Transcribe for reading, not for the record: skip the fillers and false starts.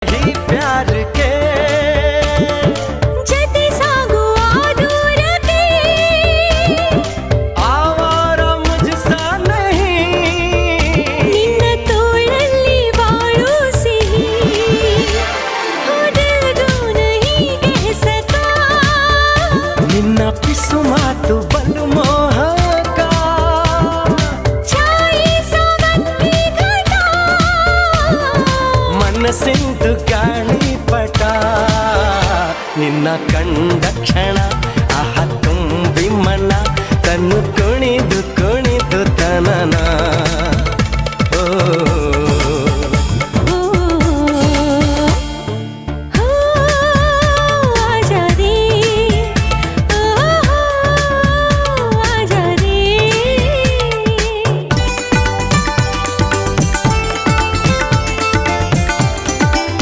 ही प्यार के जते सागुआ दूर के आवारा मुझसा नहीं ನಿನ್ನ ತೋಳಲ್ಲಿ ಬಾಳು ಸಿಹಿ हो दिल दो नहीं कह सका ನಿನ್ನ ಪಿಸು ಮಾತು ಬಲು ಮೋಹಕ ಛಾಯಿ ಸಾವತ್ತಿ ಘಟ ಮನಸ್ಸಿಂದು ಗಾಳಿಪಟ ನಿನ್ನ ಕಂಡ ಕ್ಷಣ ಆಹ ತುಂಬಿ ಮನ ತನ್ನು ಕುಣಿದು ಕುಣಿದು ತನನ ಓ